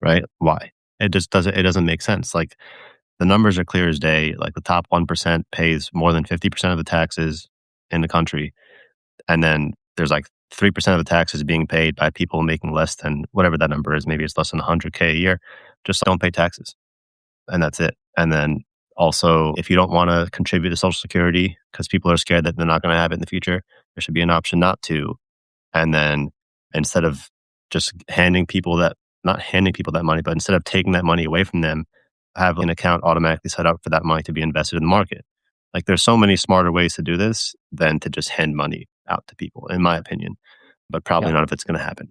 [SPEAKER 1] right? Why? It doesn't make sense. Like, the numbers are clear as day. Like, the top 1% pays more than 50% of the taxes in the country, and then there's, like, 3% of the taxes being paid by people making less than whatever that number is. Maybe it's less than 100K a year. Just don't pay taxes, and that's it. And then also, if you don't wanna contribute to Social Security because people are scared that they're not gonna have it in the future, there should be an option not to. And then instead of just handing people that not handing people that money, but instead of taking that money away from them, have an account automatically set up for that money to be invested in the market. Like, there's so many smarter ways to do this than to just hand money out to people, in my opinion, but probably
[SPEAKER 2] yeah.
[SPEAKER 1] not if it's gonna happen.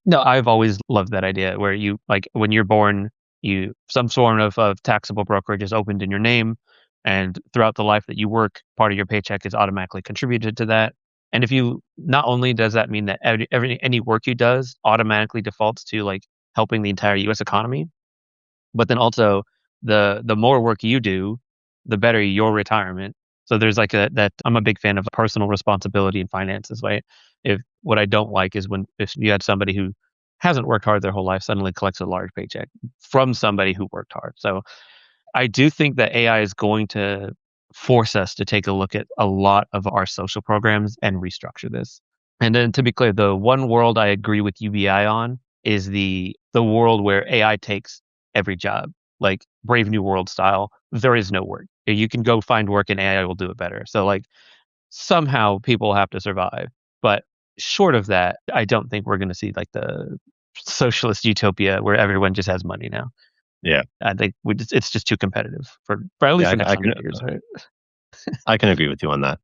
[SPEAKER 2] No, I've always loved that idea where you like, when you're born, you some sort of taxable brokerage is opened in your name, and throughout the life that you work, part of your paycheck is automatically contributed to that. And if you not only does that mean that any work you does automatically defaults to, like, helping the entire US economy, but then also the more work you do, the better your retirement. So there's like a that I'm a big fan of personal responsibility in finances, right? If what I don't like is when if you had somebody who hasn't worked hard their whole life suddenly collects a large paycheck from somebody who worked hard. So I do think that AI is going to force us to take a look at a lot of our social programs and restructure this. And then to be clear, the one world I agree with UBI on is the world where AI takes every job, like Brave New World style. There is no work. You can go find work and AI will do it better. So like somehow people have to survive. But short of that, I don't think we're going to see like the socialist utopia where everyone just has money now.
[SPEAKER 1] Yeah.
[SPEAKER 2] I think it's just too competitive for at least
[SPEAKER 1] Yeah,
[SPEAKER 2] the next
[SPEAKER 1] I can
[SPEAKER 2] 100 years, right?
[SPEAKER 1] I can agree with you on that.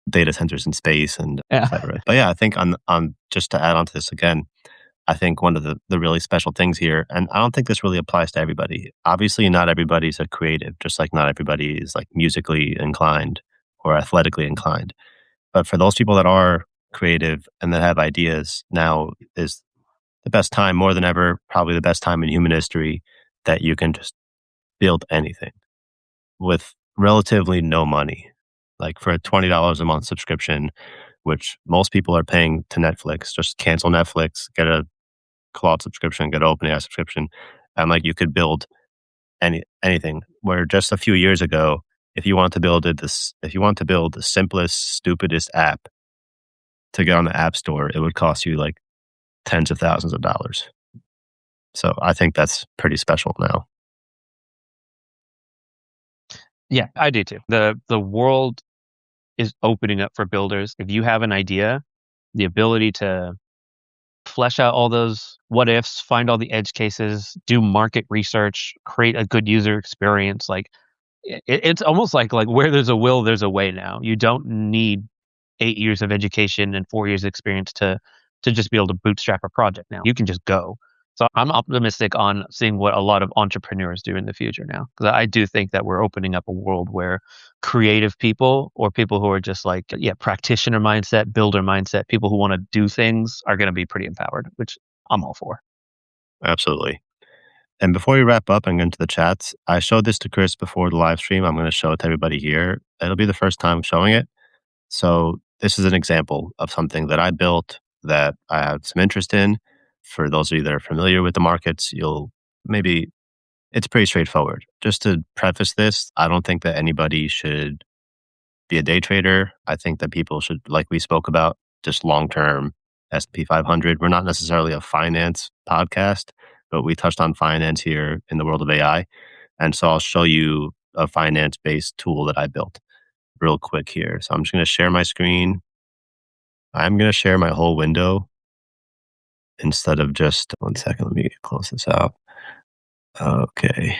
[SPEAKER 1] Data centers in space and et
[SPEAKER 2] Yeah.
[SPEAKER 1] cetera. But yeah, I think on just to add on to this again, I think one of the really special things here, and I don't think this really applies to everybody. Obviously, not everybody's a creative, just like not everybody is like musically inclined or athletically inclined. But for those people that are creative and that have ideas, now is the best time more than ever, probably the best time in human history that you can just build anything with relatively no money. Like for a $20 a month subscription, which most people are paying to Netflix, just cancel Netflix, get a Claude subscription, get an OpenAI subscription, and like you could build anything. Where just a few years ago, if you want to build the simplest, stupidest app to get on the App Store, it would cost you like tens of thousands of dollars. So I think that's pretty special now.
[SPEAKER 2] Yeah, I do too. The world is opening up for builders. If you have an idea, the ability to flesh out all those what ifs, find all the edge cases, do market research, create a good user experience. Like it's almost like where there's a will, there's a way now. You don't need 8 years of education and 4 years experience to just be able to bootstrap a project now. You can just go. So I'm optimistic on seeing what a lot of entrepreneurs do in the future now, because I do think that we're opening up a world where creative people or people who are just like practitioner mindset, builder mindset, people who want to do things are going to be pretty empowered, which I'm all for.
[SPEAKER 1] Absolutely. And before we wrap up and get into the chats, I showed this to Chris before the live stream. I'm going to show it to everybody here. It'll be the first time showing it. So this is an example of something that I built that I have some interest in. For those of you that are familiar with the markets, you'll maybe it's pretty straightforward. Just to preface this, I don't think that anybody should be a day trader. I think that people should, like we spoke about, just long term S&P 500. We're not necessarily a finance podcast, but we touched on finance here in the world of AI. And so I'll show you a finance based tool that I built real quick here. So I'm just going to share my screen. I'm going to share my whole window instead of just one second. Let me close this out. Okay.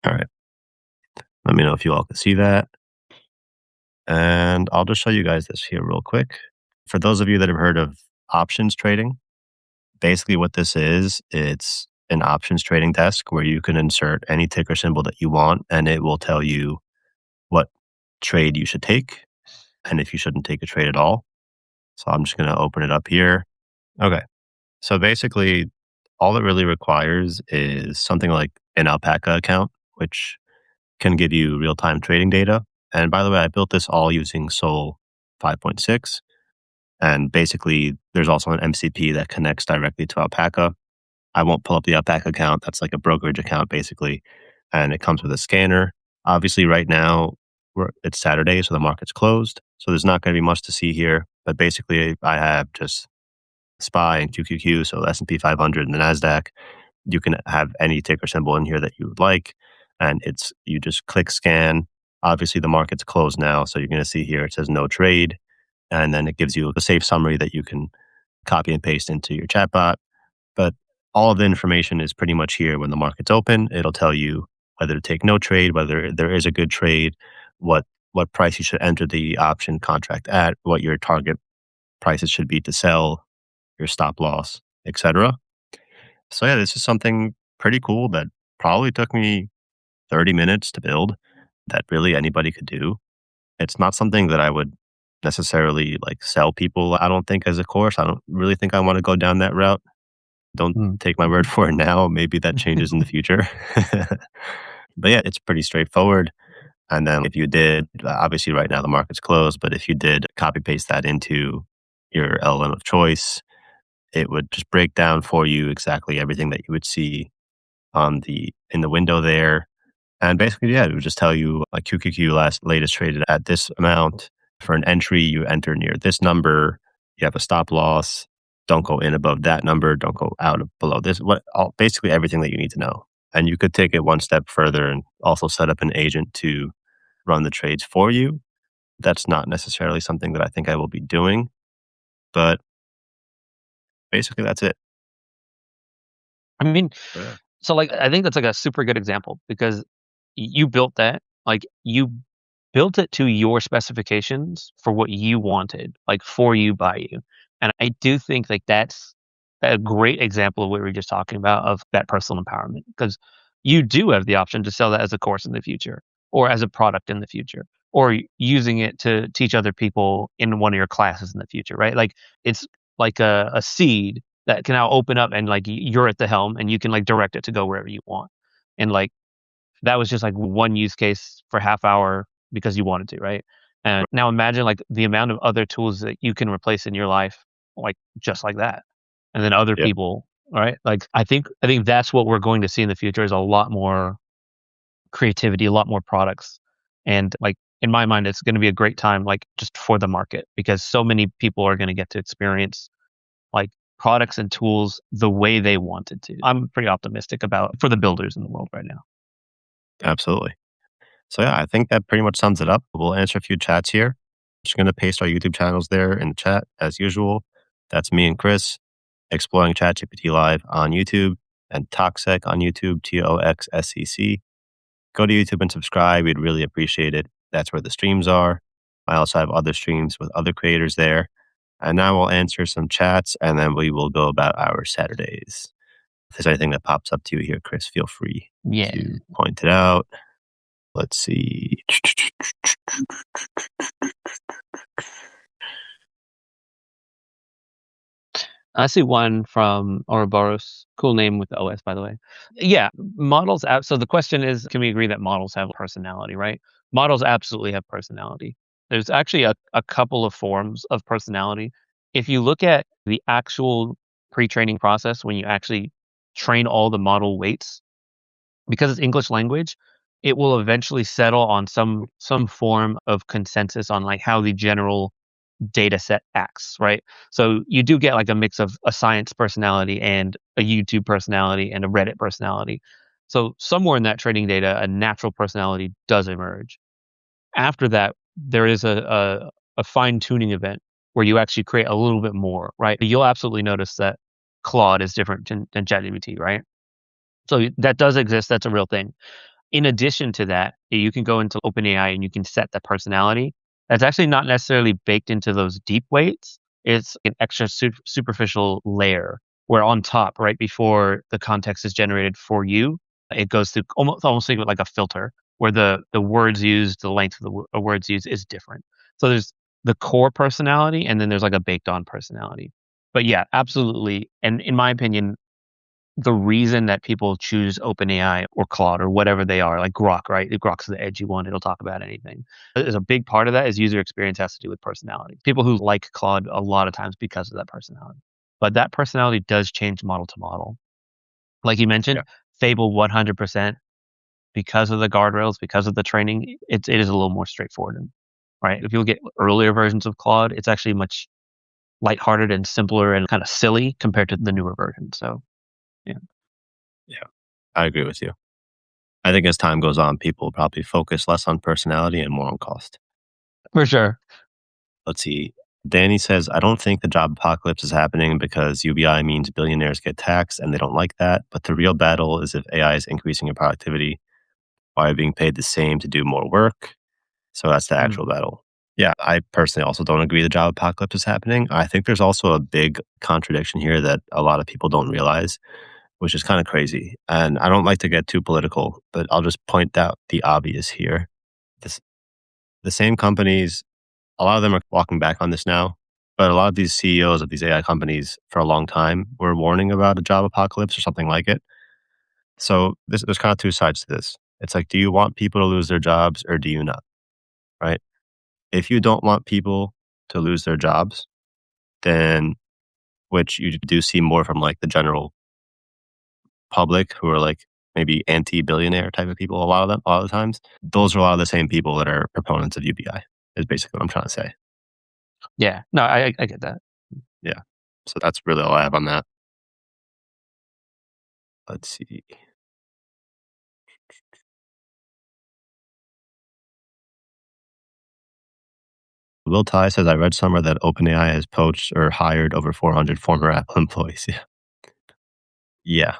[SPEAKER 1] All right. Let me know if you all can see that. And I'll just show you guys this here real quick. For those of you that have heard of options trading, basically what this is, it's an options trading desk where you can insert any ticker symbol that you want and it will tell you what trade you should take and if you shouldn't take a trade at all. So I'm just going to open it up here. Okay. So basically, all it really requires is something like an Alpaca account, which can give you real time trading data. And by the way, I built this all using Sol 5.6. And basically, there's also an MCP that connects directly to Alpaca. I won't pull up the Alpaca account. That's like a brokerage account, basically. And it comes with a scanner. Obviously, right now, it's Saturday, so the market's closed. So there's not going to be much to see here. But basically, I have just SPY and QQQ, so the S&P 500 and the NASDAQ. You can have any ticker symbol in here that you would like. And you just click scan. Obviously, the market's closed now. So you're going to see here, it says no trade. And then it gives you a safe summary that you can copy and paste into your chatbot. But all of the information is pretty much here when the market's open. It'll tell you whether to take no trade, whether there is a good trade, what price you should enter the option contract at, what your target prices should be to sell, your stop loss, etc. So yeah, this is something pretty cool that probably took me 30 minutes to build that really anybody could do. It's not something that I would necessarily like sell people, I don't think, as a course. I don't really think I want to go down that route. Don't
[SPEAKER 2] Mm.
[SPEAKER 1] take my word for it now. Maybe that changes in the future. But yeah, it's pretty straightforward. And then if you did, obviously right now the market's closed, but if you did copy paste that into your LLM of choice, it would just break down for you exactly everything that you would see in the window there. And basically, yeah, it would just tell you like QQQ latest traded at this amount. For an entry, you enter near this number. You have a stop loss. Don't go in above that number. Don't go out below this. Basically everything that you need to know. And you could take it one step further and also set up an agent to run the trades for you. That's not necessarily something that I think I will be doing, but basically that's it.
[SPEAKER 2] I mean,
[SPEAKER 1] Yeah.
[SPEAKER 2] so, like, I think that's, like, a super good example because you built that, like, you built it to your specifications for what you wanted, like, for you, by you, and I do think, like, that's a great example of what we were just talking about of that personal empowerment because you do have the option to sell that as a course in the future or as a product in the future or using it to teach other people in one of your classes in the future, right? Like, it's like a seed that can now open up and, like, you're at the helm and you can, like, direct it to go wherever you want, and, like, that was just, like, one use case for half hour because you wanted to, right? And now imagine, like, the amount of other tools that you can replace in your life, like, just like that. And then other
[SPEAKER 1] Yeah,
[SPEAKER 2] people, right? Like, I think that's what we're going to see in the future is a lot more creativity, a lot more products. And, like, in my mind, it's gonna be a great time, like, just for the market because so many people are gonna get to experience, like, products and tools the way they wanted to. I'm pretty optimistic about for the builders in the world right now.
[SPEAKER 1] absolutely. So yeah, I think that pretty much sums it up. We'll answer a few chats here. Just going to paste our YouTube channels there in the chat as usual. That's me and Chris exploring ChatGPT live on YouTube and ToxSec on YouTube, ToxSec. Go to YouTube and subscribe. We'd really appreciate it. That's where the streams are. I also have other streams with other creators there. And now we'll answer some chats and then we will go about our Saturdays. If there's anything that pops up to you here, Chris, feel free
[SPEAKER 2] Yeah.
[SPEAKER 1] to point it out. Let's see.
[SPEAKER 2] I see one from Ouroboros. Cool name with the OS, by the way. Yeah, models. So the question is, can we agree that models have personality? Right? Models absolutely have personality. There's actually a couple of forms of personality. If you look at the actual pre-training process, when you actually train all the model weights, because it's English language, it will eventually settle on some form of consensus on like how the general data set acts, right? So you do get like a mix of a science personality and a YouTube personality and a Reddit personality. So somewhere in that training data, a natural personality does emerge. After that, there is a fine tuning event where you actually create a little bit more, right? You'll absolutely notice that Claude is different than ChatGPT, right? So that does exist. That's a real thing. In addition to that, you can go into OpenAI and you can set the personality. That's actually not necessarily baked into those deep weights. It's an extra superficial layer where on top, right before the context is generated for you, it goes through almost like a filter where the words used, the length of the words used is different. So there's the core personality and then there's like a baked on personality. But yeah, absolutely. And in my opinion, the reason that people choose OpenAI or Claude or whatever they are, like Grok, right? Grok's the edgy one. It'll talk about anything. There's a big part of that is user experience has to do with personality. People who like Claude a lot of times because of that personality. But that personality does change model to model. Like you
[SPEAKER 1] Yeah.
[SPEAKER 2] mentioned, Fable 100% because of the guardrails, because of the training, it is a little more straightforward. Right? If you look at earlier versions of Claude, it's actually much lighthearted and simpler and kind of silly compared to the newer version. So yeah,
[SPEAKER 1] Yeah. I agree with you. I think as time goes on, people will probably focus less on personality and more on cost.
[SPEAKER 2] for sure.
[SPEAKER 1] Let's see. Danny says, I don't think the job apocalypse is happening because UBI means billionaires get taxed and they don't like that. But the real battle is if AI is increasing your productivity, why are you being paid the same to do more work? So that's the
[SPEAKER 2] Mm.
[SPEAKER 1] actual battle. Yeah, I personally also don't agree the job apocalypse is happening. I think there's also a big contradiction here that a lot of people don't realize, which is kind of crazy. And I don't like to get too political, but I'll just point out the obvious here. This, the same companies, a lot of them are walking back on this now, but a lot of these CEOs of these AI companies for a long time were warning about a job apocalypse or something like it. So there's kind of two sides to this. It's like, do you want people to lose their jobs or do you not? Right? If you don't want people to lose their jobs, then which you do see more from like the general public who are like maybe anti-billionaire type of people, a lot of the times, those are a lot of the same people that are proponents of UBI, is basically what I'm trying to say.
[SPEAKER 2] Yeah. No, I get that.
[SPEAKER 1] Yeah. So that's really all I have on that. Let's see. Will Ty says, I read somewhere that OpenAI has poached or hired over 400 former Apple employees. Yeah. Yeah.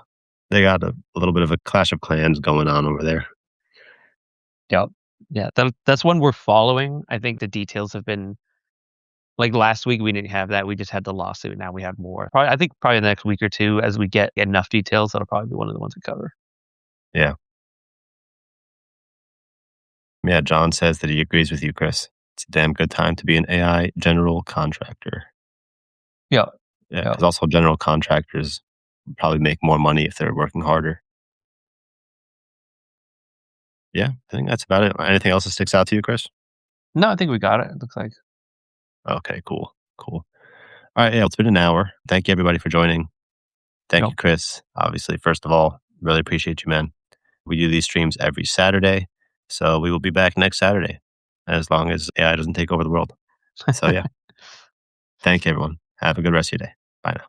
[SPEAKER 1] They got a little bit of a clash of clans going on over there.
[SPEAKER 2] Yep. Yeah, that's one we're following. I think the details have been like, last week, we didn't have that, we just had the lawsuit, now we have more. Probably I think probably the next week or 2, as we get enough details, that'll probably be one of the ones we cover.
[SPEAKER 1] Yeah. Yeah. John says that he agrees with you, Chris. It's a damn good time to be an AI general contractor.
[SPEAKER 2] Yeah.
[SPEAKER 1] Yeah.
[SPEAKER 2] Yeah.
[SPEAKER 1] Because also general contractors probably make more money if they're working harder. Yeah. I think that's about it. Anything else that sticks out to you, Chris?
[SPEAKER 2] No, I think we got it, it looks like.
[SPEAKER 1] Okay. Cool. Cool. All right. Yeah. It's been an hour. Thank you, everybody, for joining. Thank
[SPEAKER 2] Yep.
[SPEAKER 1] you, Chris. Obviously, first of all, really appreciate you, man. We do these streams every Saturday. So we will be back next Saturday as long as AI doesn't take over the world. So, yeah, thank you, everyone. Have a good rest of your day. Bye now.